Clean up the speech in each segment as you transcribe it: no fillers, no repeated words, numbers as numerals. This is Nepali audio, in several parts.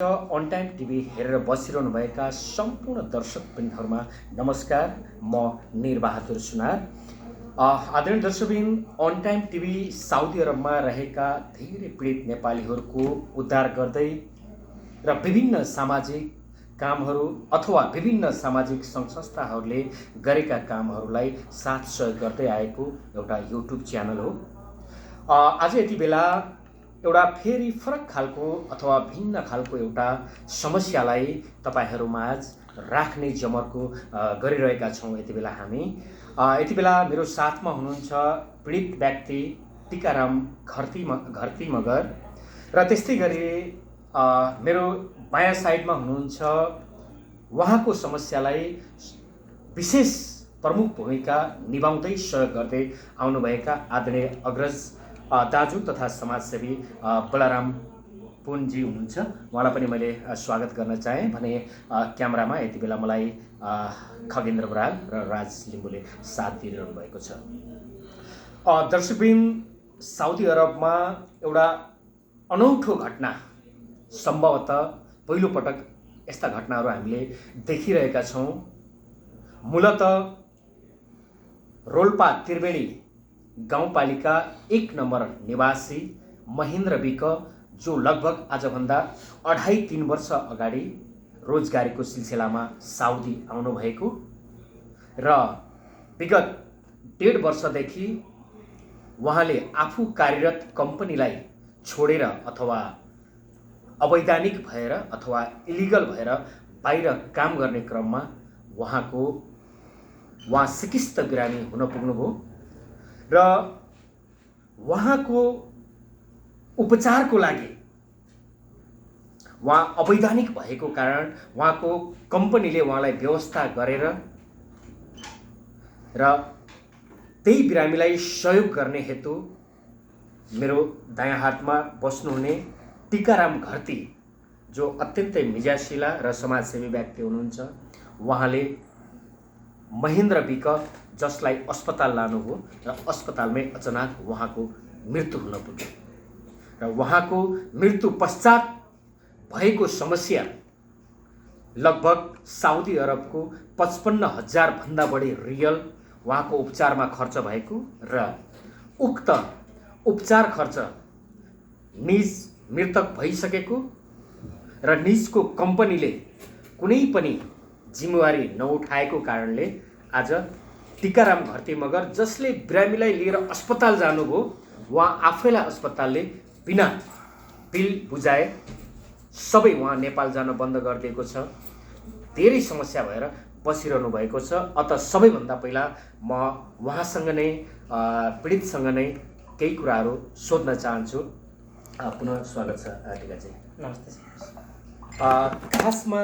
अन टाइम टिभी हेरेर बसिरहनुभएका सम्पूर्ण दर्शकवृन्दहरूमा नमस्कार। म निरबहादुर सुनार। आदरणीय दर्शकवृन्द, अन टाइम टिभी साउदी अरबमा रहेका धेरै पीडित नेपालीहरूको उद्धार गर्दै र विभिन्न सामाजिक कामहरू अथवा विभिन्न सामाजिक सङ्घ संस्थाहरूले गरेका कामहरूलाई साथ सहयोग गर्दै आएको एउटा युट्युब च्यानल हो। आज यति बेला एउटा फेरि फरक खालको अथवा भिन्न खालको एउटा समस्यालाई तपाईहरुमाझ राख्ने जमर्को गरिरहेका छौं। यति बेला हामी यति बेला मेरो साथमा हुनुहुन्छ पीडित व्यक्ति टिकाराम घरती मगर र त्यस्तै गरी मेरो बायाँ साइडमा हुनुहुन्छ उहाँको समस्यालाई विशेष प्रमुख भूमिका निभाउँदै सहयोग गर्दै आउनुभएका आदरणीय अग्रज दाजु तथा समाजसेवी बलराम पुनजी हुनुहुन्छ। उहाँलाई पनि मैले स्वागत गर्न चाहे भने क्यामेरामा यति बेला मलाई खगेन्द्र बराल र राज लिम्बुले साथ दिइरहनु भएको छ। दर्शकवृन्द, साउदी अरबमा एउटा अनौठो घटना, सम्भवतः पहिलो पटक यस्ता घटनाहरू हामीले देखिरहेका छौं। मूलतः रोल्पा त्रिवेणी गाउँपालिका 1 नम्बर निवासी महेन्द्र विक, जो लगभग आजभन्दा 2.5-3 वर्ष अगाडि रोजगारीको सिलसिलामा साउदी आउनुभएको र विगत 1.5 वर्षदेखि उहाँले आफू कार्यरत कम्पनीलाई छोडेर अथवा अवैधानिक भएर अथवा इलिगल भएर बाहिर काम गर्ने क्रममा उहाँ सिकिस्त बिरामी हुन पुग्नुभयो र उहाँको उपचारको लागि उहाँ अवैधानिक भएको कारण उहाँको कम्पनीले उहाँलाई व्यवस्था गरेर र त्यही बिरामीलाई सहयोग गर्ने हेतु मेरो दायाँ हातमा बस्नुहुने टिकाराम घरती, जो अत्यन्तै मिजासिला र समाजसेवी व्यक्ति हुनुहुन्छ, उहाँले महेन्द्र विक, जसलाई अस्पताल लानुभयो र अस्पतालमै अचानक उहाँको मृत्यु हुन पुग्यो र उहाँको मृत्यु पश्चात भएको समस्या लगभग साउदी अरबको 55,000 भन्दा बढी रियल उहाँको उपचारमा खर्च भएको र उक्त उपचार खर्च निज मृतक भइसकेको र निजको कम्पनीले कुनै पनि जिम्मेवारी नउठाएको कारणले आज टिकाराम घरती मगर, जसले बिरामीलाई लिएर अस्पताल जानुभयो, उहाँ आफैलाई अस्पतालले बिना बिल बुझाए सबै उहाँ नेपाल जान बन्द गरिदिएको छ। धेरै समस्या भएर बसिरहनु भएको छ। अत सबैभन्दा पहिला म उहाँसँग नै पीडितसँग नै केही कुराहरू सोध्न चाहन्छु। पुनः स्वागत छ टिकाजी। नमस्ते। खासमा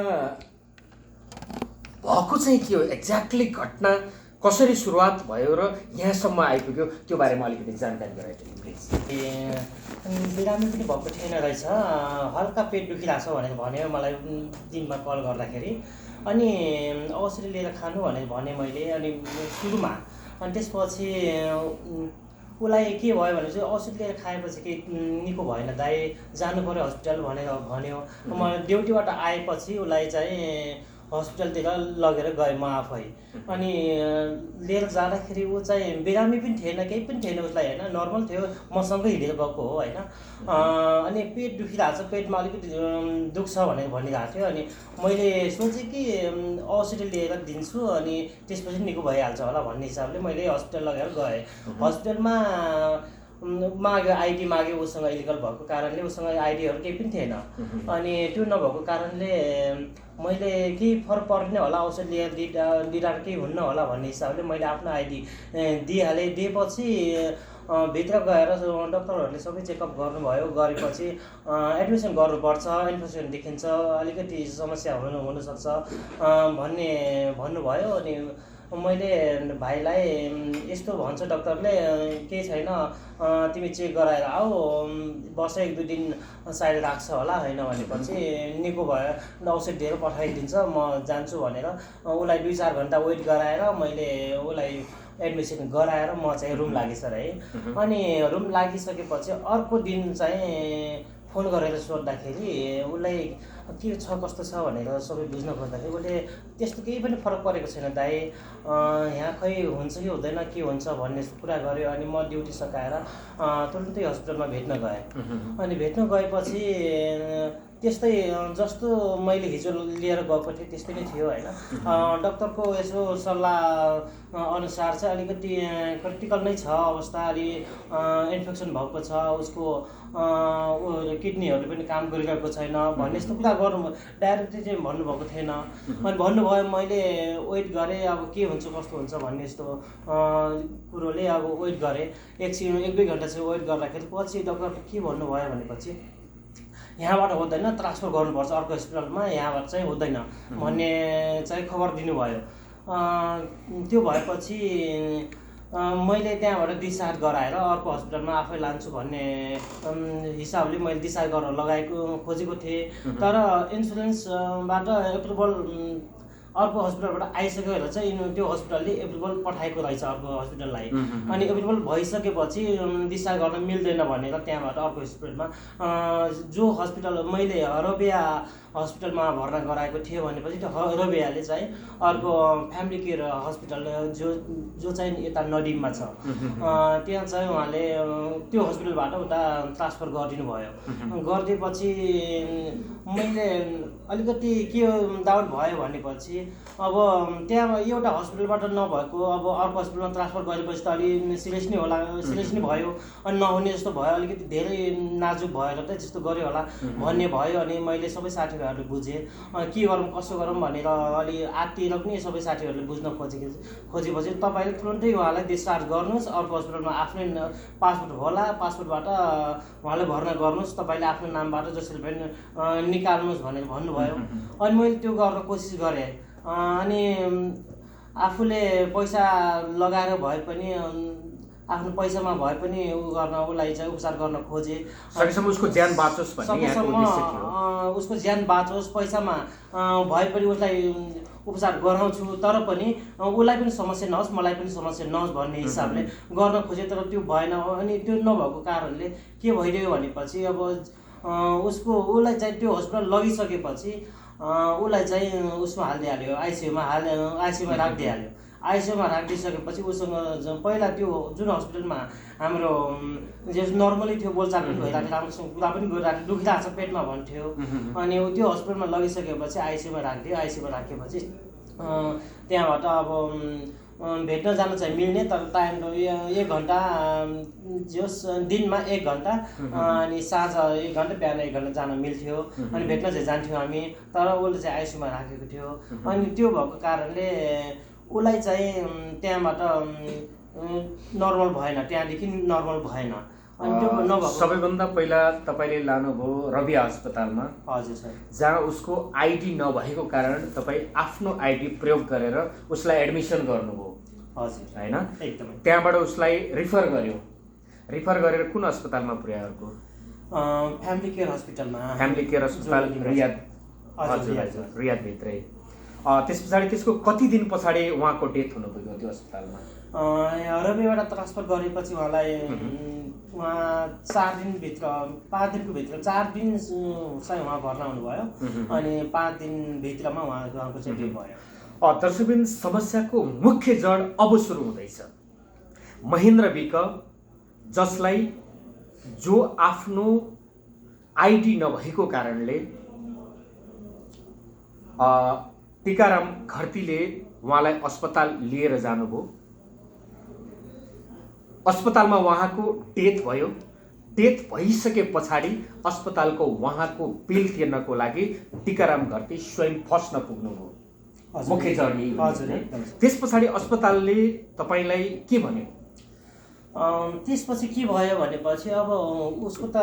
भएको चाहिँ के हो, एक्ज्याक्टली घटना कसरी सुरुवात भयो र यहाँसम्म आइपुग्यो, त्यो बारेमा अलिकति जानकारी गराइदिनु प्लिज। बिरामी पनि भएको थिएन रहेछ, हल्का पेट दुखिरहेको छ भनेर भन्यो मलाई दिनमा कल गर्दाखेरि। अनि औषधि लिएर खानु भनेर भने मैले अनि सुरुमा। अनि त्यसपछि उसलाई के भयो भने चाहिँ औषधि लिएर खाएपछि केही निको भएन दाइ, जानु पर्यो हस्पिटल भनेर भन्यो। म ड्युटीबाट आएपछि उसलाई चाहिँ हस्पिटलतिर लगेर गएँ म आफै। अनि लिएर जाँदाखेरि ऊ चाहिँ बिरामी पनि थिएन, केही पनि थिएन उसलाई, होइन, नर्मल थियो, मसँगै हिँडेर गएको हो, होइन। अनि पेट दुखिरहेको छ, पेटमा अलिकति दुख्छ भनेर भनिरहेको थियो। अनि मैले सोचेँ कि औषधि लिएर दिन्छु अनि त्यसपछि निको भइहाल्छ होला भन्ने हिसाबले मैले हस्पिटल लगेर गएँ। हस्पिटलमा माग्यो, आइडी माग्यो उसँग, इलिगल भएको कारणले उसँग आइडीहरू केही पनि थिएन। अनि त्यो नभएको कारणले मैले केही फरक पर्ने होला, औषध लिएर दिँदा केही हुन्न होला भन्ने हिसाबले मैले आफ्नो आइडी दिइहालेँ। दिएपछि भित्र गएर डक्टरहरूले सबै चेकअप गर्नुभयो। गरेपछि एडमिसन गर्नुपर्छ, इन्फेक्सन देखिन्छ, अलिकति समस्या हुनसक्छ भन्ने भन्नुभयो। अनि मैले भाइलाई यस्तो भन्छ डक्टरले, केही छैन, तिमी चेक गराएर आऊ, बस 1-2 दिन सायद राख्छ होला, होइन भनेपछि निको भयो, औषध दिएर पठाइदिन्छ, म जान्छु भनेर उसलाई 2-4 घन्टा वेट गराएर मैले उसलाई एडमिसन गराएर म चाहिँ रुम लागिसकेँ। अनि रुम लागिसकेपछि अर्को दिन चाहिँ फोन गरेर सोद्धाखेरि उसलाई के छ कस्तो छ भनेर सबै बुझ्न खोज्दाखेरि उसले त्यस्तो केही पनि फरक परेको छैन दाइ, यहाँ खै हुन्छ कि हुँदैन के हुन्छ भन्ने कुरा गर्यो। अनि म ड्युटी सकाएर तुरुन्तै हस्पिटलमा भेट्न गएँ। अनि भेट्न गएपछि त्यस्तै जस्तो मैले हिजो लिएर गएको थिएँ त्यस्तै नै थियो होइन। डक्टरको यसो सल्लाह अनुसार चाहिँ अलिकति क्रिटिकल नै छ अवस्था, अलि इन्फेक्सन भएको छ, उसको किडनीहरू पनि काम गरिरहेको छैन भन्ने यस्तो कुरा गर्नु डाइरेक्टली चाहिँ भन्नुभएको थिएन। अनि भन्नुभयो, मैले वेट गरेँ अब के हुन्छ कस्तो हुन्छ भन्ने यस्तो कुरोले अब वेट गरेँ। एकछिन 1-2 घन्टा चाहिँ वेट गर्दाखेरि पछि डक्टरले के भन्नुभयो भनेपछि यहाँबाट हुँदैन, ट्रान्सफर गर्नुपर्छ अर्को हस्पिटलमा, यहाँबाट चाहिँ हुँदैन भन्ने चाहिँ खबर दिनुभयो। त्यो भएपछि मैले त्यहाँबाट डिस्चार्ज गराएर अर्को हस्पिटलमा आफै लान्छु भन्ने हिसाबले मैले डिसाइड गरेर खोजेको थिएँ। तर इन्सुरेन्सबाट एप्रुभल अर्को हस्पिटलबाट आइसकेर चाहिँ त्यो हस्पिटलले एप्रुभल पठाएको रहेछ अर्को हस्पिटललाई। अनि एप्रुभल भइसकेपछि डिस्चार्ज गर्न मिल्दैन भनेर त्यहाँबाट अर्को हस्पिटलमा जो हस्पिटल मैले हरबिया हस्पिटलमा भर्ना गराएको थियो भनेपछि त्यो हरबियाले चाहिँ अर्को फ्यामिली केयर हस्पिटल जो चाहिँ यता नडिममा छ त्यहाँ चाहिँ उहाँले त्यो हस्पिटलबाट उता ट्रान्सफर गरिदिनु भयो। गरिदिएपछि मैले अलिकति के डाउट भयो भनेपछि अब त्यहाँ एउटा हस्पिटलबाट नभएको अब अर्को हस्पिटलमा ट्रान्सफर गरेपछि त अलि सिरियस नै होला, सिरियस नै भयो। अनि नहुने जस्तो भयो, अलिकति धेरै नाजुक भएर त त्यस्तो गऱ्यो होला भन्ने भयो। अनि मैले सबै साथीभाइहरूले बुझेँ के गरौँ कसो गरौँ भनेर अलि आत्तिएर पनि सबै साथीहरूले बुझ्न खोजेपछि तपाईँले तुरुन्तै उहाँलाई डिस्चार्ज गर्नुहोस्, अर्को हस्पिटलमा आफ्नै पासपोर्ट होला, पासपोर्टबाट उहाँलाई भर्ना गर्नुहोस्, तपाईँले आफ्नो नामबाट जसरी पनि निकाल्नुहोस् भनेर भन्नुभयो। अनि मैले त्यो गर्न कोसिस गरेँ। अनि आफूले पैसा लगाएर भए पनि आफ्नो पैसामा भए पनि उसलाई चाहिँ उपचार गर्न खोजेँ, सकेसम्म उसको ज्यान बाँचोस् भन्ने यहाँको उद्देश्य थियो। उसको ज्यान बाँचोस्, पैसामा भए पनि उसलाई उपचार गराउँछु, तर पनि उसलाई पनि समस्या नहोस् मलाई पनि समस्या नहोस् भन्ने हिसाबले गर्न खोजेँ। तर त्यो भएन। अनि त्यो नभएको कारणले के भइदियो भनेपछि अब उसलाई चाहिँ त्यो हस्पिटल लगिसकेपछि उसलाई चाहिँ उसमा हालिदिइहाल्यो, आइसियुमा राखिदिइहाल्यो। आइसियुमा राखिदिइसकेपछि उसँग पहिला त्यो जुन हस्पिटलमा हाम्रो नर्मली थियो, बोलचाल पनि भइरहेको थियो, राम्रोसँग कुरा पनि गरिरहेको थियो, दुखिरहेको छ पेटमा भन्थ्यो। अनि त्यो हस्पिटलमा लगिसकेपछि आइसियुमा राखिदियो। आइसियुमा राखेपछि त्यहाँबाट अब भेट्न जान चाहिँ मिल्ने, तर टाइम 1 घन्टा जस दिनमा 1 घन्टा अनि साँझ 1 घन्टा बिहान 1 घन्टा जान मिल्थ्यो। अनि भेट्न चाहिँ जान्थ्यौँ हामी, तर उसले चाहिँ आइसियुमा राखेको थियो। अनि त्यो भएको कारणले उसलाई चाहिँ त्यहाँबाट नर्मल भएन, त्यहाँदेखि नर्मल भएन। अनि त्यो नभएको सबैभन्दा पहिला तपाईँले लानुभयो रबिया अस्पतालमा। हजुर सर। जहाँ उसको आइडी नभएको कारण तपाईँ आफ्नो आइडी प्रयोग गरेर उसलाई एडमिसन गर्नुभयो। हजुर होइन, एकदमै। त्यहाँबाट उसलाई रिफर गरेर कुन अस्पतालमा पुर्यायो? अर्को फ्यामिली केयर हस्पिटलमा। फ्यामिली केयर अस्पताल रियाद। हजुर रियादभित्रै। त्यस पछाडि त्यसको कति दिन पछाडि उहाँको डेथ हुनुभयो त्यो अस्पतालमा? रबिबाट ट्रान्सफर गरेपछि उहाँलाई 4 दिनभित्र 5 दिनको भित्र 4 दिन चाहिँ उहाँ भर्ना हुनुभयो। अनि 5 दिनभित्रमा उहाँको चाहिँ डेथ भयो। दर्शकबिन, समस्याको मुख्य जड अब सुरु हुँदैछ। महेन्द्र विक जसलाई जो आफ्नो आइडी नभएको कारणले टिकाराम घरतीले उहाँलाई अस्पताल लिएर जानुभयो। अस्पतालमा उहाँको डेथ भयो। डेथ भइसके पछाडि अस्पतालको उहाँको बिल तिर्नको लागि टिकाराम घरती स्वयं फस्न पुग्नुभयो। मुख्य जड यही हो। त्यस पछाडि अस्पतालले तपाईँलाई के भन्यो? त्यसपछि के भयो भनेपछि अब उसको त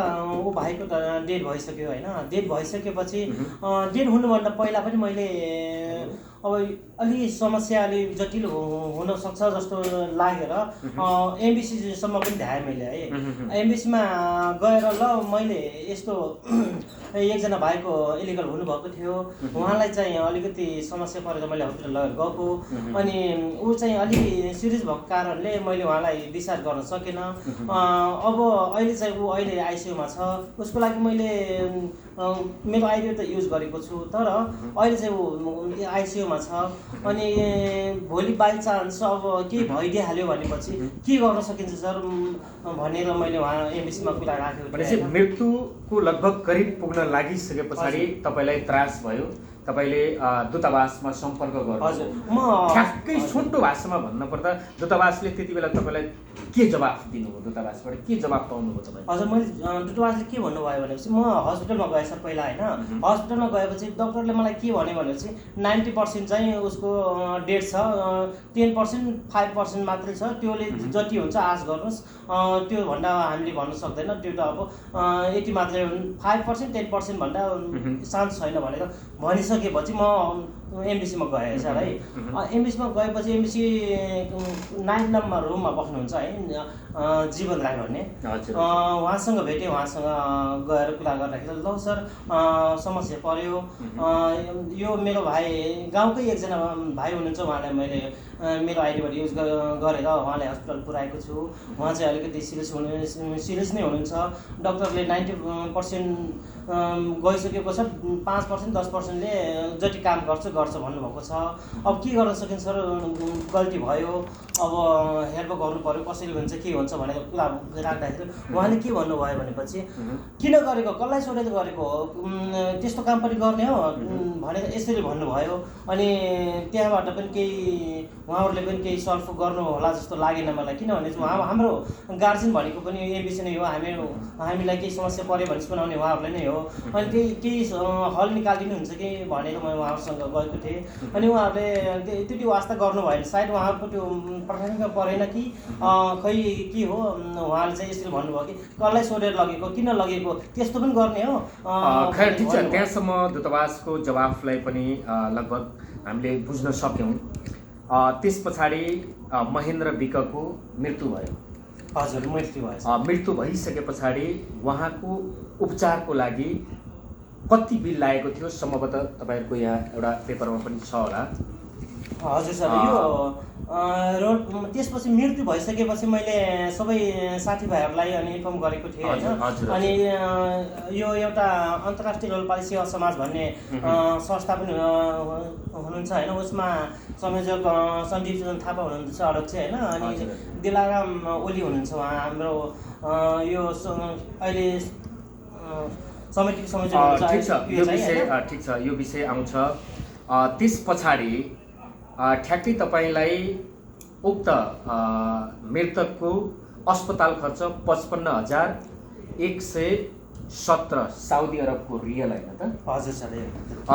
भाइको त डेथ भइसक्यो होइन। डेथ भइसकेपछि डेथ हुनुभन्दा पहिला पनि मैले अब अलि समस्या अलि जटिल हुन सक्छ जस्तो लागेर एमबिसीसम्म पनि धाएँ मैले है। एमबिसीमा गएर ल मैले यस्तो एकजना भाइको इलिगल हुनुभएको थियो, उहाँलाई चाहिँ अलिकति समस्या परेर मैले हस्पिटल लगेर गएको। अनि ऊ चाहिँ अलि सिरियस भएको कारणले मैले उहाँलाई डिस्चार्ज गर्न सकेन। अब अहिले चाहिँ ऊ अहिले आइसियुमा छ। उसको लागि मैले मेरो आइडिया त युज गरेको छु तर अहिले चाहिँ ऊ आइसियुमा छ अनि भोलि बाई चान्स अब केही भइदिइहाल्यो भनेपछि के गर्न सकिन्छ सर भनेर मैले उहाँ एमबिसीमा कुरा राखेको भनेपछि थिएँ। मृत्युको लगभग करिब पुग्न लागिसके पछाडि तपाईँलाई त्रास भयो, तपाईँले दूतावासमा सम्पर्क गर्नु। हजुर म ठ्याक्कै छोटो भाषामा भन्नुपर्दा दूतावासले त्यति बेला तपाईँलाई के जवाफ दिनुभयो? दूतावासबाट के जवाफ पाउनुभयो तपाईँ? हजुर मैले दूतावासले के भन्नुभयो भनेपछि म हस्पिटलमा गएँ सर पहिला होइन। हस्पिटलमा गएपछि डक्टरले मलाई के भन्यो भनेपछि 90% चाहिँ उसको डेड छ, 10% 5% मात्रै छ, त्योले जति हुन्छ आश गर्नुहोस्, त्योभन्दा हामीले भन्न सक्दैन, त्यो त अब यति मात्रै 5% 10% भन्दा चान्स छैन भनेर भनिसकेपछि म एमबिसीमा गएँ सर है। एमबिसीमा गएपछि एमबिसी 9 नम्बर रुममा बस्नुहुन्छ है जीवन राई भन्ने, उहाँसँग भेटेँ। उहाँसँग गएर कुरा गर्दाखेरि ल सर समस्या पर्यो, यो मेरो भाइ गाउँकै एकजना भाइ हुनुहुन्छ, उहाँलाई मैले मेरो आइडीबाट युज गरेर उहाँलाई हस्पिटल पुऱ्याएको छु। उहाँ चाहिँ अलिकति सिरियस नै हुनुहुन्छ। डक्टरले 90% गइसकेको छ, 5% 10%ले जति काम गर्छ भन्नुभएको छ। अब के गर्न सकिन्छ सर, गल्ती भयो, अब हेल्प गर्नु पर्यो, कसरी हुन्छ के हुन्छ भनेर कुरा राख्दाखेरि उहाँले के भन्नुभयो भनेपछि किन गरेको, कसलाई सोधेर गरेको हो, त्यस्तो काम पनि गर्ने हो भनेर यसरी भन्नुभयो। अनि त्यहाँबाट पनि केही उहाँहरूले पनि केही सल्भ गर्नु होला जस्तो लागेन मलाई, किनभने हाम्रो गार्जियन भनेको पनि एमबिसी नै हो। हामीलाई केही समस्या पऱ्यो भने सुनाउने उहाँहरूले नै हो। अनि केही हल निकालिदिनुहुन्छ कि भनेर म उहाँहरूसँग गएको थिएँ। अनि उहाँहरूले त्यति वास्ता गर्नु भएन, सायद उहाँहरूको त्यो प्राथमिकता परेन कि खै के हो, उहाँले चाहिँ यसरी भन्नुभयो कि कसलाई सोधेर लगेको, किन लगेको, त्यस्तो पनि गर्ने हो। खैर ठिक छ, त्यहाँसम्म दूतावासको जवाफलाई पनि लगभग हामीले बुझ्न सक्यौँ। त्यस पछाडि महेन्द्र विकको मृत्यु भयो। हजुर मृत्यु भयो। मृत्यु भइसके पछाडि उहाँको उपचारको लागि कति बिल लागेको थियो? सम्भवतः तपाईँहरूको यहाँ एउटा पेपरमा पनि छ होला। हजुर सर, यो त्यसपछि मृत्यु भइसकेपछि मैले सबै साथीभाइहरूलाई अनि इन्फर्म गरेको थिएँ होइन। अनि यो एउटा अन्तर्राष्ट्रिय लोकपाल सेवा समाज भन्ने संस्था पनि हुनुहुन्छ होइन, उसमा संयोजक सञ्जीव थापा हुनुहुन्छ अध्यक्ष होइन, अनि दिलाराम ओली हुनुहुन्छ उहाँ हाम्रो यो अहिले समितिको संयोजक। ठिक छ, यो विषय आउँछ। त्यस पछाडि ठ्याक्कै तपाईँलाई उक्त मृतकको अस्पताल खर्च 55,117 साउदी अरबको रियल होइन त? हजुर सर।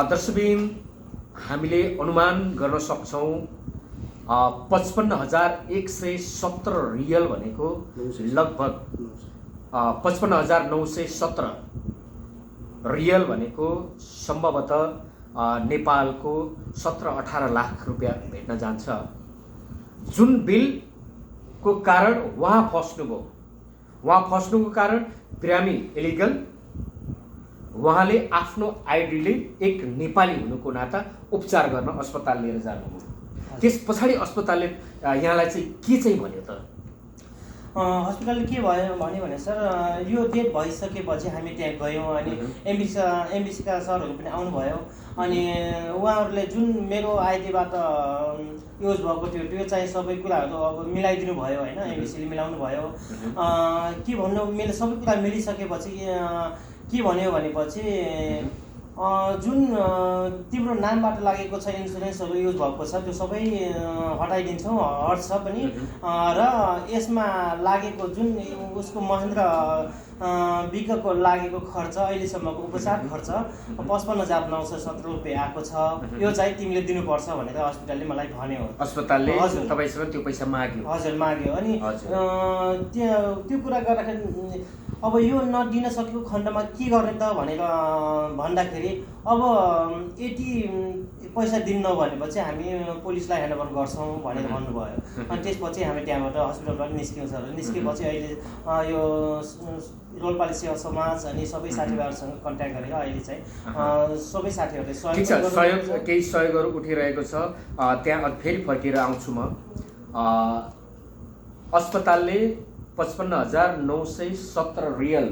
दर्शकबिन हामीले अनुमान गर्न सक्छौँ 55,117 रियल भनेको लगभग 55,917 रियल भनेको सम्भवतः नेपालको 17-18 लाख रुपियाँ भेट्न जान्छ। जुन बिलको कारण उहाँ फस्नुको कारण बिरामी इलिगल, उहाँले आफ्नो आइडीले एक नेपाली हुनुको नाता उपचार गर्न अस्पताल लिएर जानुभयो। त्यस पछाडि अस्पतालले यहाँलाई चाहिँ के चाहिँ भन्यो त? हस्पिटलले के भन्यो भने सर, यो डेट भइसकेपछि हामी त्यहाँ गयौँ। अनि एमबिसीका सरहरू पनि आउनुभयो। अनि उहाँहरूले जुन मेरो आइडीबाट युज भएको थियो त्यो चाहिँ सबै कुराहरू अब मिलाइदिनु भयो होइन, एमबिसीले मिलाउनु भयो। के भन्नु, सबै कुरा मिलिसकेपछि के भन्यो भनेपछि जुन तिम्रो नामबाट लागेको छ इन्सुरेन्सहरू युज भएको छ त्यो सबै हटाइदिन्छौँ, हट्छ पनि। र यसमा लागेको जुन उसको महेन्द्र विकको लागेको खर्च अहिलेसम्मको उपचार खर्च 55,917 रुपियाँ आएको छ, यो चाहिँ तिमीले दिनुपर्छ भनेर हस्पिटलले मलाई भन्यो। अस्पतालले तपाईँसँग त्यो पैसा माग्यो? हजुर माग्यो। अनि त्यो कुरा गर्दाखेरि अब यो नदिन सकेको खण्डमा के गर्ने त भनेर भन्दाखेरि अब यति पैसा दिन्न भनेपछि हामी पुलिसलाई ह्यान्डओभर गर्छौँ भनेर भन्नुभयो। अनि त्यसपछि हामी त्यहाँबाट हस्पिटलबाट निस्क्यौँ सर। निस्केपछि अहिले यो रोल्पाली सेवा समाज अनि सबै साथीभाइहरूसँग कन्ट्याक्ट गरेर अहिले चाहिँ सबै साथीहरूले केही सहयोगहरू उठिरहेको छ। त्यहाँ फेरि फर्केर आउँछु म। अस्पतालले 55,917 रियल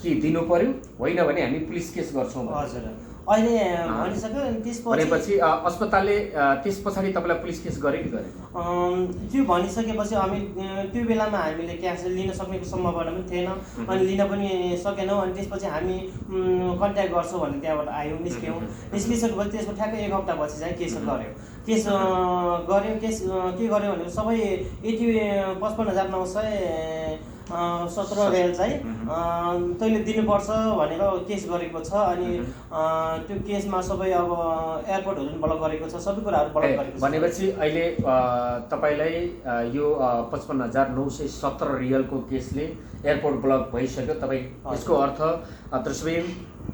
कि दिनु पर्यो, होइन भने हामी पुलिस केस गर्छौँ हजुर अहिले भनिसक्यो। अनि त्यसपछि भनेपछि अस्पतालले त्यस पछाडि तपाईँलाई पुलिस केस गरे कि गरेन? त्यो भनिसकेपछि हामी त्यो बेलामा हामीले क्यास लिन सक्ने सम्भावना पनि थिएन अनि लिन पनि सकेनौँ। अनि त्यसपछि हामी कन्ट्याक्ट गर्छौँ भनेर त्यहाँबाट आयौँ, निस्किसकेपछि त्यसको ठ्याक्कै 1 हप्तापछि चाहिँ केस गऱ्यो। केस के गर्यो भने सबै 55,917 रेल चाहिँ तैँले दिनुपर्छ भनेर केस गरेको छ। अनि त्यो केसमा सबै अब एयरपोर्टहरू पनि ब्लक गरेको छ, सबै कुराहरू ब्लक गरेको छ। भनेपछि अहिले तपाईँलाई यो 55,917 रियलको केसले एयरपोर्ट ब्लक भइसक्यो। तपाईँ यसको अर्थ दर्शकबिन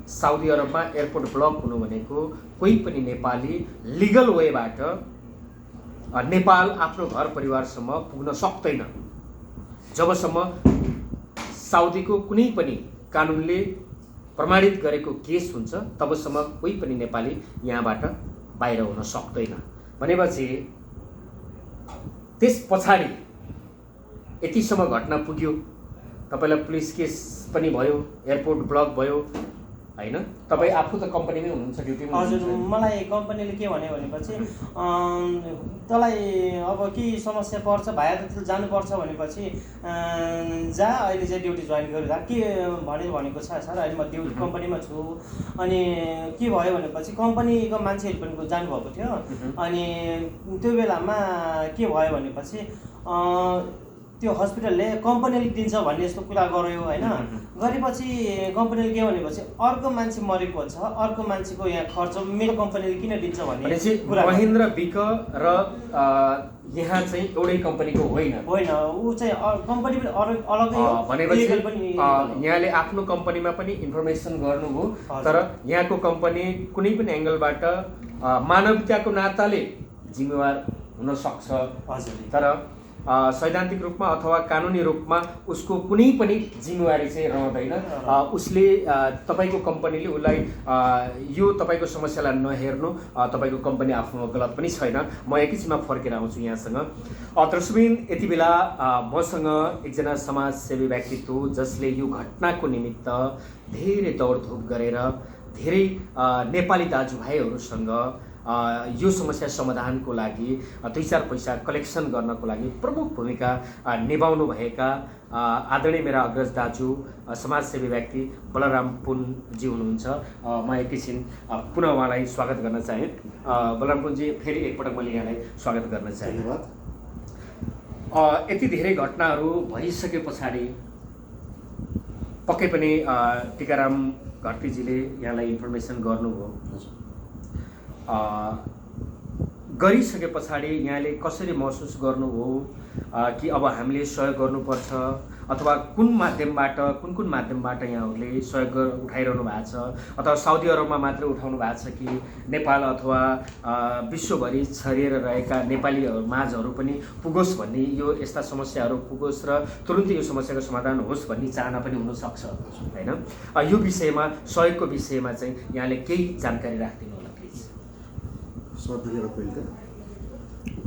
साउदी अरबमा एयरपोर्ट ब्लक हुनु भनेको कोही पनि नेपाली लिगल वेबाट नेपाल आफ्नो घर परिवारसम्म पुग्न सक्दैन। जबसम्म साउदीको कुनै पनि कानुनले प्रमाणित गरेको केस हुन्छ तबसम्म कोही पनि नेपाली यहाँबाट बाहिर हुन सक्दैन। भनेपछि त्यस पछाडि यतिसम्म घटना पुग्यो, तपाईँलाई पुलिस केस पनि भयो, एयरपोर्ट ब्लक भयो, होइन? तपाईँ आफू त कम्पनीमै हुनुहुन्छ, ड्युटीमा हजुर। मलाई कम्पनीले के भन्यो भनेपछि तँलाई अब के समस्या पर्छ भाइ त जानुपर्छ भनेपछि जा अहिले चाहिँ ड्युटी जोइन गरेर के भनेको छ सर। अहिले म ड्युटी कम्पनीमा छु। अनि के भयो भनेपछि कम्पनीको मान्छेहरू पनि जानुभएको थियो। अनि त्यो बेलामा के भयो भनेपछि त्यो हस्पिटलले कम्पनीले दिन्छ भन्ने यस्तो कुरा गर्यो होइन। गरेपछि कम्पनीले के भनेपछि अर्को मान्छे मरेको छ, अर्को मान्छेको यहाँ खर्च मेरो कम्पनीले किन दिन्छ भन्ने कुरा। महेन्द्र विक र यहाँ चाहिँ एउटै कम्पनीको होइन, ऊ चाहिँ कम्पनी पनि अलगै हो। भनेपछि यहाँले आफ्नो कम्पनीमा पनि इन्फर्मेसन गर्नुभयो, तर यहाँको कम्पनी कुनै पनि एङ्गलबाट मानवीयताको नाताले जिम्मेवार हुन सक्छ, तर सैद्धान्तिक रूपमा अथवा कानुनी रूपमा उसको कुनै पनि जिम्मेवारी चाहिँ रहँदैन। उसले तपाईँको कम्पनीले उसलाई यो तपाईँको समस्यालाई नहेर्नु, तपाईँको कम्पनी आफ्नो गलत पनि छैन। म एकैछिनमा फर्केर आउँछु यहाँसँग। दर्शकबिन यति बेला मसँग एकजना समाजसेवी व्यक्तित्व जसले यो घटनाको निमित्त धेरै दौडधुप गरेर धेरै नेपाली दाजुभाइहरूसँग यो समस्या समाधानको लागि 2-4 पैसा कलेक्सन गर्नको लागि प्रमुख भूमिका निभाउनु भएका आदरणीय मेरा अग्रज दाजु समाजसेवी व्यक्ति बलराम पुनजी हुनुहुन्छ। म एकैछिन पुनः उहाँलाई स्वागत गर्न चाहे। बलराम पुनजी, फेरि एकपटक मैले यहाँलाई स्वागत गर्न चाहे। धन्यवाद। यति धेरै घटनाहरू भइसके पछाडि पक्कै पनि टिकाराम घरतीजीले यहाँलाई इन्फर्मेसन गर्नुभयो। गरिसके पछाडि यहाँले कसरी महसुस गर्नुभयो कि अब हामीले सहयोग गर्नुपर्छ, अथवा कुन माध्यमबाट यहाँहरूले सहयोग उठाइरहनु भएको छ, अथवा साउदी अरबमा मात्रै उठाउनु भएको छ कि नेपाल अथवा विश्वभरि छरिएर रहेका नेपालीहरू माझहरू पनि पुगोस् भन्ने, यो यस्ता समस्याहरू पुगोस् र तुरुन्तै यो समस्याको समाधान होस् भन्ने चाहना पनि हुनसक्छ होइन? यो विषयमा सहयोगको विषयमा चाहिँ यहाँले केही जानकारी राखिदिनु होला प्लिज। धन्यवाद। पहिले त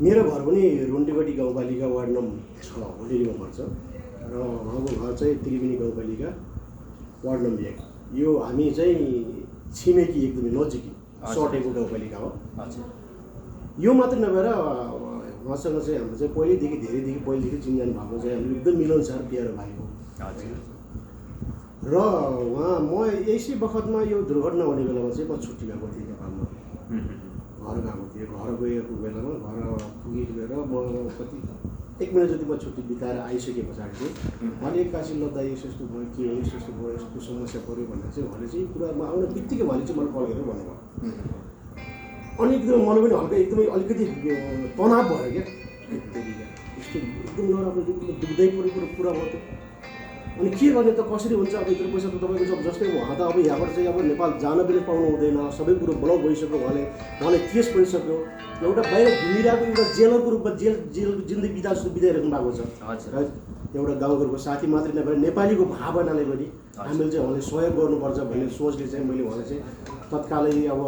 मेरो घर पनि रुन्डीगढी गाउँपालिका वार्ड नम्बर 6 होटेलीमा पर्छ र उहाँको घर चाहिँ त्रिवेणी गाउँपालिका वार्ड नम्बर 1। यो हामी चाहिँ छिमेकी एकदमै नजिकै सटेको गाउँपालिका हो। यो मात्रै नभएर उहाँसँग चाहिँ हाम्रो चाहिँ पहिलेदेखि चिनजान भएको चाहिँ हाम्रो एकदम मिलनसार प्यारो भाइ हो र उहाँ म यसै बखतमा यो दुर्घटना हुने बेलामा चाहिँ म छुट्टी गएको थिएँ नेपालमा, घर गएको थिएँ। घर गएको बेलामा घर पुगेको बेला म कति 1 महिना जति म छुट्टी बिताएर आइसके पछाडि चाहिँ उहाँले एक्कासी लद्दा यस्तो भयो, के हो यस्तो भयो, यस्तो समस्या पऱ्यो भनेर चाहिँ उहाँले चाहिँ कुरा म आउने बित्तिकै उहाँले चाहिँ मलाई कल गरेर भन्नुभयो। अनि एकदम मलाई पनि हल्का एकदमै अलिकति तनाव भयो क्या, यस्तो एकदम नराम्रो दुख्दै परेको कुरा भयो त। अनि के गर्ने त, कसरी हुन्छ? अब यत्रो पैसा त तपाईँको जब जस्तै उहाँ त अब यहाँबाट चाहिँ अब नेपाल जान पनि पाउनु हुँदैन, सबै कुरो ब्लक भइसक्यो। उहाँले केस परिसक्यो। एउटा बाहिर घुमिरहेको एउटा जेलरको रूपमा जेलको जिन्दगी बिताइराख्नु भएको छ। एउटा गाउँघरको साथी मात्रै नभएर नेपालीको भावनाले पनि हामीले चाहिँ उहाँले सहयोग गर्नुपर्छ भन्ने सोचले चाहिँ मैले उहाँलाई चाहिँ तत्कालै अब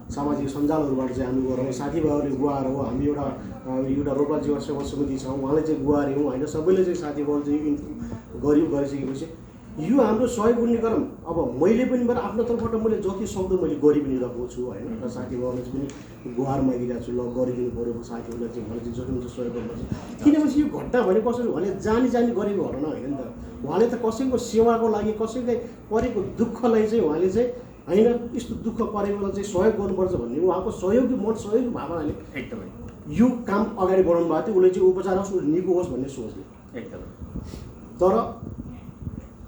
सामाजिक सञ्जालहरूबाट चाहिँ हामी गरौँ, साथीभाइहरूले गुहाएर हो, हामी एउटा रोपा जीवन सेवा समिति छ, उहाँले चाहिँ गुहार्यौँ होइन, सबैले चाहिँ साथीभाइले चाहिँ गरिसकेपछि यो हाम्रो सहयोग गर्ने क्रम अब मैले पनि मेरो आफ्नो तर्फबाट मैले जति सक्दो मैले गरि पनि रहेको छु होइन र साथीभाइहरूले पनि गुहार मागिरहेको छु ल गरिदिनु पऱ्यो साथीहरूलाई चाहिँ उहाँले चाहिँ जति हुन्छ सहयोग गर्नुपर्छ किनभने यो घटना भने कसरी उहाँले जानी गरेको घटना होइन नि त उहाँले त कसैको सेवाको लागि कसैलाई परेको दुःखलाई चाहिँ उहाँले चाहिँ होइन यस्तो दुःख परेकोलाई चाहिँ सहयोग गर्नुपर्छ भन्ने उहाँको सहयोगी मन सहयोगी भावनाले एकदमै यो काम अगाडि बढाउनु भएको थियो उसले चाहिँ उपचार होस् उसले निको होस् भन्ने सोचले एकदमै तर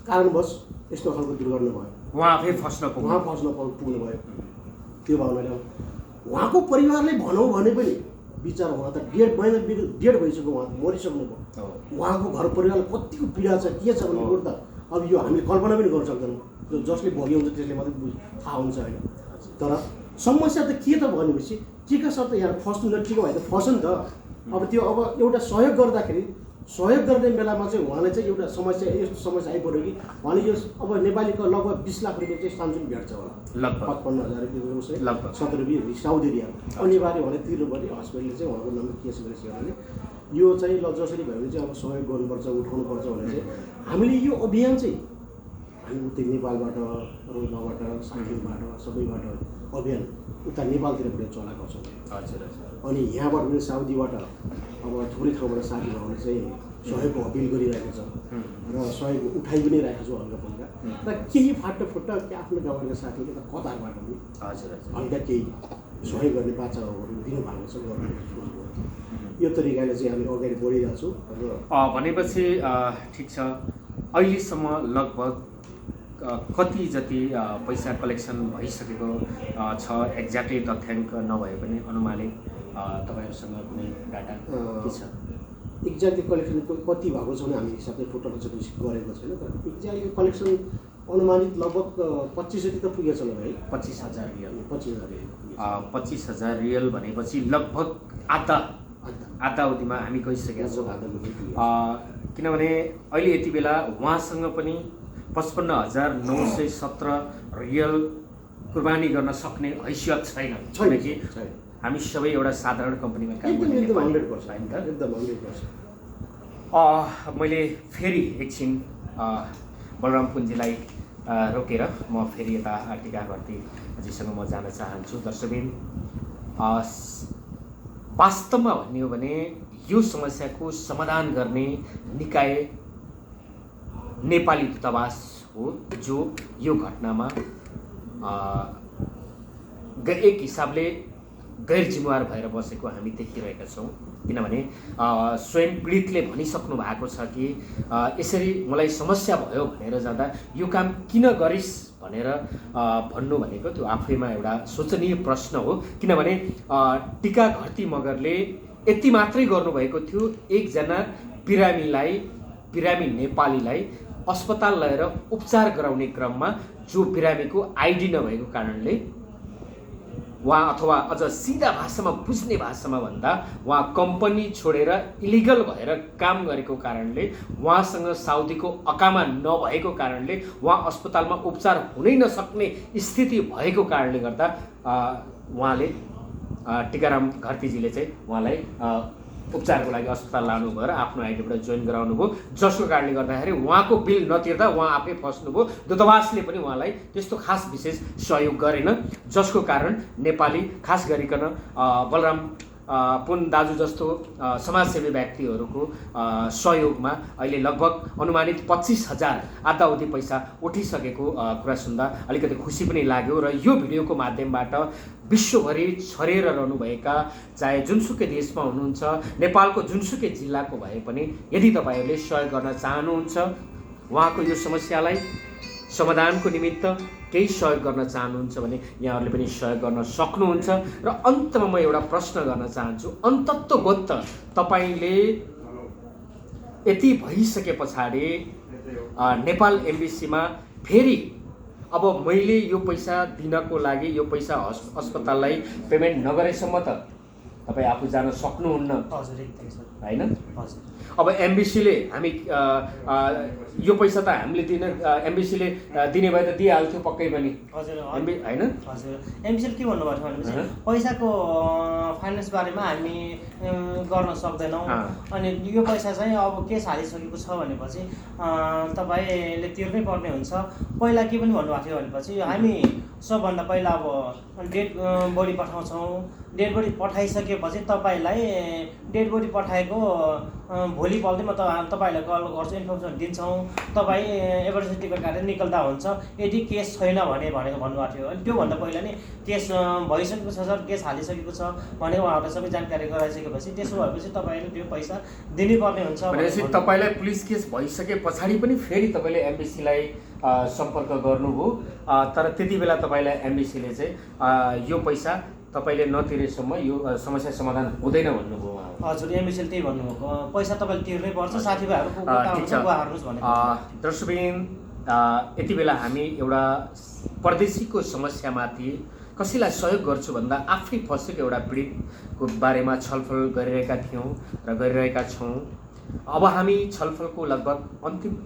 कारणवश यस्तो खालको दुर्घटना भयो उहाँ आफै फस्न पुग्नु भयो त्यो भावनाले उहाँको परिवारले भनौँ भने पनि विचार उहाँ त डेढ भइसक्यो उहाँ मरिसक्नु भयो उहाँको घर परिवारलाई कतिको पीडा छ के छ भन्ने कुरो त अब यो हामीले कल्पना पनि गर्न सक्दैनौँ जसले भोग्यो हुन्छ त्यसले मात्रै थाहा हुन्छ होइन तर समस्या त के त भनेपछि टिका सर त यहाँ फस्नु न टिका भए त फस नि त अब त्यो अब एउटा सहयोग गर्दाखेरि सहयोग गर्ने बेलामा चाहिँ उहाँले चाहिँ एउटा समस्या यस्तो समस्या आइपऱ्यो कि उहाँले यो अब नेपालीको लगभग 20 लाख रुपियाँ चाहिँ सानसुन भेट्छ होला लगभग 55,000 रुपियाँ लगभग 17 रुपियाँ साउदी रियाल अनिवार्य उहाँले तिर्नु पर्यो हस्पिटलले चाहिँ उहाँको नाममा केस गरेछ उहाँले यो चाहिँ ल जसरी भयो भने चाहिँ अब सहयोग गर्नुपर्छ उठाउनुपर्छ भने चाहिँ हामीले यो अभियान चाहिँ हामी उतै नेपालबाट रोजगाबाट साइकिलबाट सबैबाट अभियान उता नेपालतिर पनि चलाएको छौँ हजुर हजुर अनि यहाँबाट पनि साउदीबाट अब थुप्रै ठाउँबाट साथीभाइहरूले चाहिँ सहयोगको अपिल गरिरहेको छ र सहयोग उठाइ पनि राखेको छु हल्का फुल्का र केही फाटोफुट्टा आफ्नो गाउँका साथीहरूले त कतारबाट पनि हजुर हजुर हल्का केही सहयोग गर्ने बाचाहरू दिनुभएको छ गर्नु यो तरिकाले चाहिँ हामी अगाडि बढिरहेको छौँ र भनेपछि ठिक छ अहिलेसम्म लगभग कति जति पैसा कलेक्सन भइसकेको छ एक्ज्याक्टली तथ्याङ्क नभए पनि अनुमानित तपाईँहरूसँग कुनै डाटा के छ एक्ज्याक्टली कलेक्सन कति भएको छ भने हामी हिसाबले टोटल चाहिँ गरेको छैन तर एक्ज्याक्टली कलेक्सन अनुमानित लगभग 25 जति त पुगेछ होला है 25,000 रियल 25,000 रियल भनेपछि लगभग आधा अवधिमा हामी गइसकेका छौँ किनभने अहिले यति बेला उहाँसँग पनि 55,917 रियल कुर्बानी गर्न सक्ने हैसियत छैन किनकि हामी सबै एउटा साधारण कम्पनीमा काम गर्ने एकदम 100% मैले फेरि एकछिन बलराम पुन्जीलाई रोकेर म फेरि यता टिका घरतीजीसँग म जान चाहन्छु दर्शकबिन वास्तवमा भन्ने हो भने यो समस्याको समाधान गर्ने निकाय नेपाली दूतावास हो जो यो घटनामा एक हिसाबले गैर जिम्मेवार भएर बसेको हामी देखिरहेका छौँ किनभने स्वयं पीडितले भनिसक्नु भएको छ कि यसरी मलाई समस्या भयो भनेर जाँदा यो काम किन गरिस् भनेर भन्नु भनेको त्यो आफैमा एउटा सोचनीय प्रश्न हो किनभने टिका घरती मगरले यति मात्रै गर्नुभएको थियो एकजना बिरामी नेपालीलाई अस्पताल लगेर उपचार गराउने क्रममा जो बिरामीको आइडी नभएको कारणले उहाँ अथवा अझ सिधा भाषामा बुझ्ने भाषामा भन्दा उहाँ कम्पनी छोडेर इलिगल भएर काम गरेको कारणले उहाँसँग साउदीको अकामा नभएको कारणले उहाँ अस्पतालमा उपचार हुनै नसक्ने स्थिति भएको कारणले गर्दा उहाँले टिकाराम घरतीजीले चाहिँ उहाँलाई उपचारको लागि अस्पताल लानुभयो र आफ्नो आइडीबाट जोइन गराउनु भयो जसको कारणले गर्दाखेरि उहाँको बिल नतिर्दा उहाँ आफै फस्नुभयो दूतावासले पनि उहाँलाई त्यस्तो खास विशेष सहयोग गरेन जसको कारण नेपाली खास गरिकन बलराम पुन दाजु जस्तो समाजसेवी व्यक्तिहरूको सहयोगमा अहिले लगभग अनुमानित 25,000 आधाउधी पैसा उठिसकेको कुरा सुन्दा अलिकति खुसी पनि लाग्यो र यो भिडियोको माध्यमबाट विश्वभरि छरेर रहनुभएका चाहे जुनसुकै देशमा हुनुहुन्छ नेपालको जुनसुकै जिल्लाको भए पनि यदि तपाईँहरूले सहयोग गर्न चाहनुहुन्छ उहाँको यो समस्यालाई समाधानको निमित्त केही सहयोग गर्न चाहनुहुन्छ भने यहाँहरूले पनि सहयोग गर्न सक्नुहुन्छ र अन्तमा म एउटा प्रश्न गर्न चाहन्छु अन्तत्वगत तपाईँले यति भइसके पछाडि नेपाल एम्बेसीमा फेरि अब मैले यो पैसा दिनको लागि यो पैसा अस्पताललाई पेमेन्ट नगरेसम्म त तपाईँ आफू जान सक्नुहुन्न हजुर एकदमै सर होइन। हजुर अब एमबिसीले हामी यो पैसा त हामीले दिन एमबिसीले दिने भए त दिइहाल्थ्यो पक्कै पनि हजुर होइन। हजुर एमबिसीले के भन्नुभएको थियो भनेपछि पैसाको फाइनेन्स बारेमा हामी गर्न सक्दैनौँ अनि यो पैसा चाहिँ अब केस हालिसकेको छ भनेपछि तपाईँले तिर्नै पर्ने हुन्छ। पहिला के पनि भन्नुभएको थियो भनेपछि हामी सबभन्दा पहिला अब डेड बडी पठाउँछौँ, डेड बडी पठाइसकेपछि तपाईँलाई डेड बडी पठाएको भोलिपल्टै म तपाईँहरूलाई कल गर्छु, इन्फर्मेसन दिन्छौँ, तपाईँ एमर्जेन्सी टिकट काटेर निकल्दा हुन्छ यदि केस छैन भनेको भन्नुभएको थियो। अनि त्योभन्दा पहिला नै केस भइसकेको छ सर, केस हालिसकेको छ भनेर उहाँहरूलाई सबै जानकारी गराइसकेपछि त्यसो भएपछि तपाईँले त्यो पैसा दिनुपर्ने हुन्छ। भनेपछि तपाईँलाई पुलिस केस भइसके पछाडि पनि फेरि तपाईँले एमबिसीलाई सम्पर्क गर्नुभयो, तर त्यति बेला तपाईँलाई एमबिसीले चाहिँ यो पैसा तपाईँले नतिरेसम्म यो समस्या समाधान हुँदैन भन्नुभयो उहाँ। हजुर एमबिसीले त्यही भन्नुभएको, पैसा तपाईँले तिर्नै पर्छ, साथीभाइहरूको हार्नुहोस् भनेको। दर्शकबिन यति बेला हामी एउटा परदेशीको समस्यामाथि कसैलाई सहयोग गर्छु भन्दा आफै फसेको एउटा पीडितको बारेमा छलफल गरिरहेका थियौँ र गरिरहेका छौँ। अब हामी छलफलको लगभग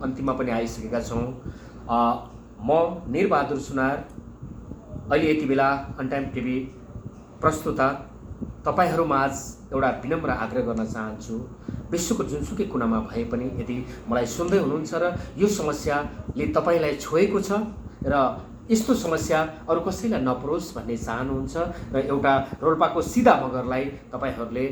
अन्तिममा पनि आइसकेका छौँ। म निरबहादुर सुनार अहिले यति बेला अन टाइम टिभी प्रस्तुता तपाईँहरूमाझ एउटा विनम्र आग्रह गर्न चाहन्छु, विश्वको जुनसुकै कुनामा भए पनि यदि मलाई सुन्दै हुनुहुन्छ र यो समस्याले तपाईँलाई छोएको छ र यस्तो समस्या अरू कसैलाई नपरोस् भन्ने चाहनुहुन्छ र एउटा रोल्पाको सिधा मगरलाई तपाईँहरूले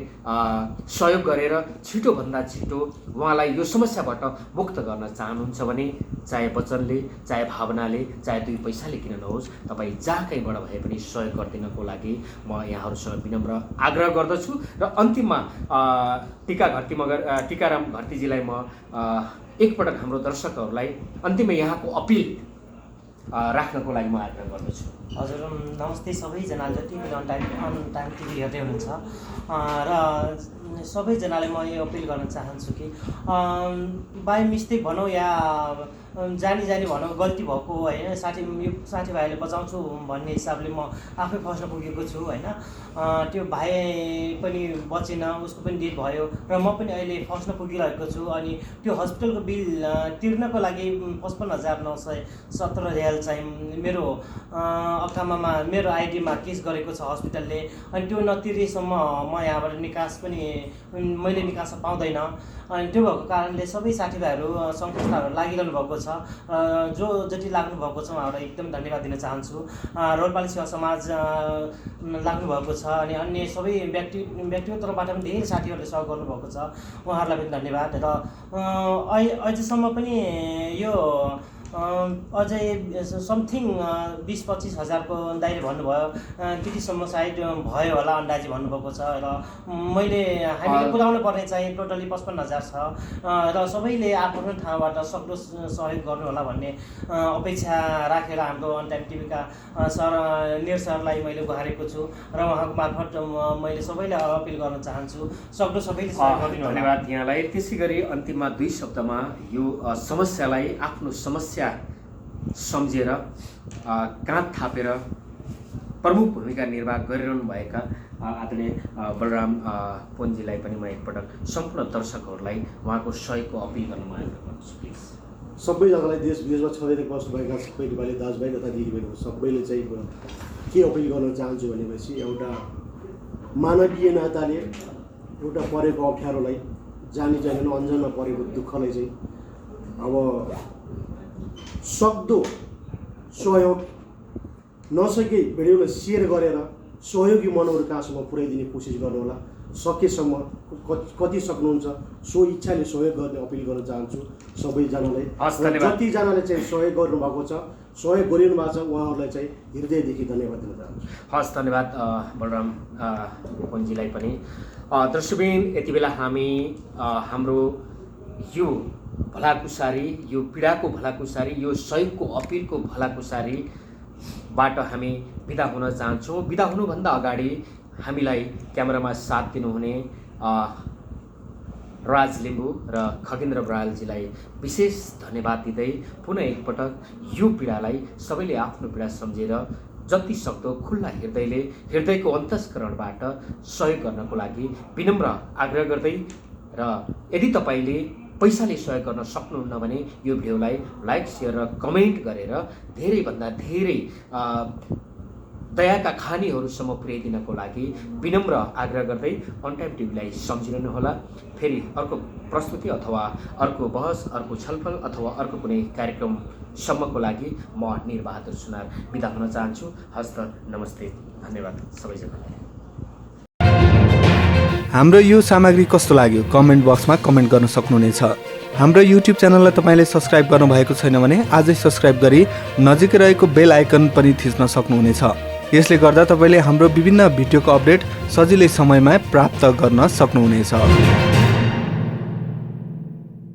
सहयोग गरेर छिटोभन्दा छिटो उहाँलाई यो समस्याबाट मुक्त गर्न चाहनुहुन्छ भने चाहे वचनले, चाहे भावनाले, चाहे 2 पैसाले किन नहोस्, तपाईँ जहाँ कहीँबाट भए पनि सहयोग गरिदिनको लागि म यहाँहरूसँग विनम्र आग्रह गर्दछु। र अन्तिममा टिकाराम घरतीजीलाई म एकपटक हाम्रो दर्शकहरूलाई अन्तिममा यहाँको अपिल राख्नको लागि म आग्रह गर्दछु। हजुर नमस्ते सबैजनाले जति पनि अन टाइम टिभी हेर्दै हुनुहुन्छ र सबैजनाले म यो अपिल गर्न चाहन्छु कि बाई मिस्टेक भनौँ या जानी भनौँ गल्ती भएको होइन, साथीभाइले बचाउँछु भन्ने हिसाबले म आफै फस्न पुगेको छु होइन। त्यो भाइ पनि बचेन, उसको पनि डेथ भयो र म पनि अहिले फस्न पुगिरहेको छु। अनि त्यो हस्पिटलको बिल तिर्नको लागि 55,917 रियाल चाहिँ मेरो अकाउन्टमा मेरो आइडीमा केस गरेको छ हस्पिटलले। अनि त्यो नतिरेसम्म म यहाँबाट मैले निकास पाउँदैन। अनि त्यो भएको कारणले सबै साथीभाइहरू सङ्घ-संस्थाहरू लागिरहनु भएको छ, जो जति लाग्नु भएको छ उहाँहरूलाई एकदम धन्यवाद दिन चाहन्छु। रोल्पाली सेवा समाज लाग्नु भएको छ अनि अन्य सबै व्यक्तिगत तर्फबाट पनि धेरै साथीहरूले सहयोग गर्नुभएको छ, उहाँहरूलाई पनि धन्यवाद। र अझैसम्म पनि यो अझै समथिङ 20-25 हजारको दाइले भन्नुभयो, त्यतिसम्म सायद भयो होला अन्दाजी भन्नुभएको छ। र हामीले पुर्याउनु पर्ने चाहिँ टोटली 55,000 छ र सबैले आफ्नो ठाउँबाट सक्दो सहयोग गर्नु होला भन्ने अपेक्षा राखेर हाम्रो अन टाइम टिभीका निर सरलाई मैले गुहारेको छु र उहाँको मार्फत मैले सबैलाई अपिल गर्न चाहन्छु, सक्दो सबैले सहयोग गरिदिनु होला। धन्यवाद यहाँलाई। त्यसै गरी अन्तिममा 2 शब्दमा यो समस्यालाई आफ्नो समस्या सम्झेर काँध थापेर प्रमुख भूमिका निर्वाह गरिरहनुभएका आदरणीय बलराम पोन्जीलाई पनि म एकपटक सम्पूर्ण दर्शकहरूलाई उहाँको सहयोगको अपिल गर्न म आग्रह गर्छु प्लिज। सबैजनालाई देश विदेशमा छँदै बस्नुभएका सबै नेपाली दाजुभाइ तथा दिदीबहिनीहरू सबैले चाहिँ के अपिल गर्न चाहन्छु भनेपछि एउटा मानवीय नाताले एउटा परेको अप्ठ्यारोलाई जानी अन्जानमा परेको दुःखलाई चाहिँ अब सक्दो सहयोग नसके भिडियोलाई सेयर गरेर सहयोगी मनहरू कहाँसम्म पुर्याइदिने कोसिस गर्नु होला। सकेसम्म कति सक्नुहुन्छ सो इच्छाले सहयोग गर्ने अपिल गर्न चाहन्छु सबैजनालाई। जतिजनाले चाहिँ सहयोग गर्नुभएको छ, सहयोग गरिनु भएको छ उहाँहरूलाई चाहिँ हृदयदेखि धन्यवाद दिन चाहन्छु। हस्, धन्यवाद बलराम पोन्जीलाई पनि। दर्शकबिन यति बेला हामी हाम्रो यो भलाकुसारी, यो पीडाको भलाकुसारी, यो सहयोगको अपिलको भलाकुसारीबाट हामी बिदा हुन चाहन्छौँ। बिदा हुनुभन्दा अगाडि हामीलाई क्यामेरामा साथ दिनुहुने राज लिम्बू र खगेन्द्र बरालजीलाई विशेष धन्यवाद दिँदै पुनः एकपटक यो पीडालाई सबैले आफ्नो पीडा सम्झेर जति सक्दो खुल्ला हृदयको अन्तस्करणबाट सहयोग गर्नको लागि विनम्र आग्रह गर्दै र यदि तपाईँले पैसाले सहयोग गर्न सक्नुहुन्न भने यो भिडियोलाई लाइक सेयर र कमेन्ट गरेर धेरैभन्दा धेरै दयाका खानीहरूसम्म पुर्याइदिनको लागि विनम्र आग्रह गर्दै अन टाइम टिभीलाई सम्झिरहनुहोला। फेरि अर्को प्रस्तुति अथवा अर्को बहस, अर्को छलफल अथवा अर्को कुनै कार्यक्रमसम्मको लागि म निरबहादुर सुनार बिदा हुन चाहन्छु। हस्त नमस्ते, धन्यवाद सबैजनालाई। हाम्रो यो सामग्री कस्तो लाग्यो कमेन्ट बक्समा कमेन्ट गर्न सक्नुहुनेछ। हाम्रो युट्युब च्यानललाई तपाईँले सब्स्क्राइब गर्नुभएको छैन भने आजै सब्स्क्राइब गरी नजिकै रहेको बेल आइकन पनि थिच्न सक्नुहुनेछ। यसले गर्दा तपाईँले हाम्रो विभिन्न भिडियोको अपडेट सजिलै समयमा प्राप्त गर्न सक्नुहुनेछ।